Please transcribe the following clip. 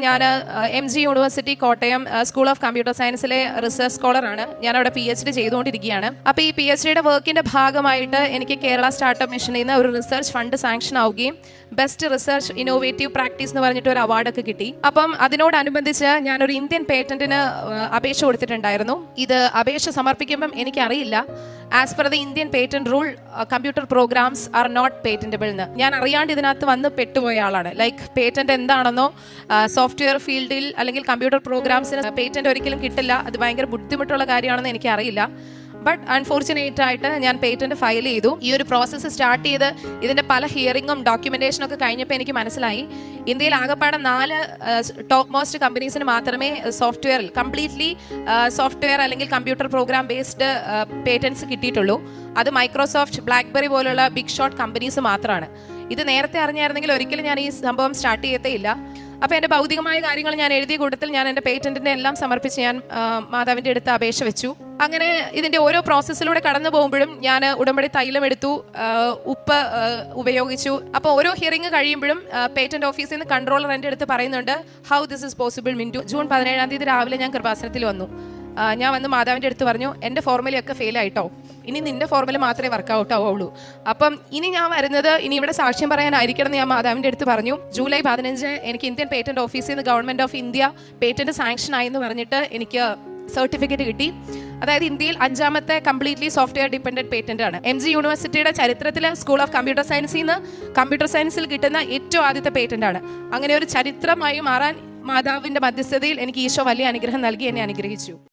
ഞാൻ MG university Kottayam school of computer സയൻസിലെ research സ്കോളറാണ്. ഞാൻ അവിടെ PhD ചെയ്തുകൊണ്ടിരിക്കുകയാണ്. അപ്പോൾ ഈ PhDയുടെ വർക്കിൻ്റെ ഭാഗമായിട്ട് എനിക്ക് കേരള സ്റ്റാർട്ടപ്പ് മിഷനിൽ നിന്ന് ഒരു റിസർച്ച് ഫണ്ട് സാങ്ഷൻ ആവുകയും ബെസ്റ്റ് റിസർച്ച് ഇന്നോവേറ്റീവ് പ്രാക്ടീസ് എന്ന് പറഞ്ഞിട്ട് ഒരു അവാർഡൊക്കെ കിട്ടി. അപ്പം അതിനോടനുബന്ധിച്ച് ഞാനൊരു ഇന്ത്യൻ പേറ്റന്റിന് അപേക്ഷ കൊടുത്തിട്ടുണ്ടായിരുന്നു. ഇത് അപേക്ഷ സമർപ്പിക്കുമ്പം എനിക്കറിയില്ല as per the Indian patent rule computer programs are not patentable എന്ന്. ഞാൻ അറിയാണ്ട് ഇതിനകത്ത് വന്ന് പെട്ടുപോയ ആളാണ്. ലൈക്ക് പേറ്റന്റ് എന്താണെന്നോ സോഫ്റ്റ്വെയർ ഫീൽഡിൽ അല്ലെങ്കിൽ കമ്പ്യൂട്ടർ പ്രോഗ്രാംസിന് പേറ്റന്റ് ഒരിക്കലും കിട്ടില്ല, അത് ഭയങ്കര ബുദ്ധിമുട്ടുള്ള കാര്യമാണെന്ന് എനിക്കറിയില്ല. ബട്ട് അൺഫോർച്ചുനേറ്റ് ആയിട്ട് ഞാൻ പേറ്റന്റ് ഫയൽ ചെയ്തു. ഈ ഒരു പ്രോസസ്സ് സ്റ്റാർട്ട് ചെയ്ത് ഇതിൻ്റെ പല ഹിയറിങ്ങും ഡോക്യുമെന്റേഷനും ഒക്കെ കഴിഞ്ഞപ്പോൾ എനിക്ക് മനസ്സിലായി ഇന്ത്യയിൽ ആകെപ്പാടെ 4 ടോപ്പ് മോസ്റ്റ് കമ്പനീസിന് മാത്രമേ സോഫ്റ്റ്വെയറിൽ കംപ്ലീറ്റ്ലി സോഫ്റ്റ്വെയർ അല്ലെങ്കിൽ കമ്പ്യൂട്ടർ പ്രോഗ്രാം ബേസ്ഡ് പേറ്റന്റ്സ് കിട്ടിയിട്ടുള്ളൂ. അത് മൈക്രോസോഫ്റ്റ്, ബ്ലാക്ക്ബെറി പോലുള്ള ബിഗ് ഷോട്ട് കമ്പനീസ് മാത്രമാണ്. ഇത് നേരത്തെ അറിഞ്ഞായിരുന്നെങ്കിൽ ഒരിക്കലും ഞാൻ ഈ സംഭവം സ്റ്റാർട്ട് ചെയ്യത്തേയില്ല. അപ്പോൾ എൻ്റെ ഭൗതികമായ കാര്യങ്ങൾ ഞാൻ എഴുതിയ കൂട്ടത്തിൽ ഞാൻ എൻ്റെ പേറ്റന്റിൻ്റെ എല്ലാം സമർപ്പിച്ച് ഞാൻ മാതാവിൻ്റെ അടുത്ത് അപേക്ഷ വെച്ചു. അങ്ങനെ ഇതിൻ്റെ ഓരോ പ്രോസസ്സിലൂടെ കടന്നു പോകുമ്പോഴും ഞാൻ ഉടമ്പടി തൈലം എടുത്തു, ഉപ്പ് ഉപയോഗിച്ചു. അപ്പോൾ ഓരോ ഹിയറിംഗ് കഴിയുമ്പോഴും പേറ്റന്റ് ഓഫീസിൽ നിന്ന് കൺട്രോളർ എൻ്റെ അടുത്ത് പറയുന്നുണ്ട്, how this is possible Mintu. June 17-ാം തീയതി രാവിലെ ഞാൻ കൃപാസനത്തിൽ വന്നു. ഞാൻ വന്ന് മാതാവിൻ്റെ അടുത്ത് പറഞ്ഞു, എൻ്റെ ഫോർമുലയൊക്കെ ഫെയിൽ ആയിട്ടോ, ഇനി നിന്റെ ഫോർമുല മാത്രമേ വർക്കൗട്ട് ആവുള്ളൂ. അപ്പം ഇനി ഞാൻ വരുന്നത് ഇനി ഇവിടെ സാക്ഷ്യം പറയാനായിരിക്കണം എന്ന് ഞാൻ മാതാവിൻ്റെ അടുത്ത് പറഞ്ഞു. ജൂലൈ 15 എനിക്ക് ഇന്ത്യൻ പേറ്റന്റ് ഓഫീസിൽ നിന്ന് government of India patent sanction ആയി എന്ന് പറഞ്ഞിട്ട് എനിക്ക് സർട്ടിഫിക്കറ്റ് കിട്ടി. അതായത് ഇന്ത്യയിൽ 5ാമത്തെ കംപ്ലീറ്റ്ലി സോഫ്റ്റ്വെയർ ഡിപ്പെൻഡന്റ് പേറ്റന്റ് ആണ്. MG യൂണിവേഴ്സിറ്റിയുടെ ചരിത്രത്തിൽ സ്കൂൾ ഓഫ് കമ്പ്യൂട്ടർ സയൻസിൽ നിന്ന് കമ്പ്യൂട്ടർ സയൻസിൽ കിട്ടുന്ന ഏറ്റവും ആദ്യത്തെ പേറ്റന്റ് ആണ്. അങ്ങനെ ഒരു ചരിത്രമായി മാറാൻ മാതാവിൻ്റെ മധ്യസ്ഥതയിൽ എനിക്ക് ഈശോ വലിയ അനുഗ്രഹം നൽകി എന്നെ അനുഗ്രഹിച്ചു.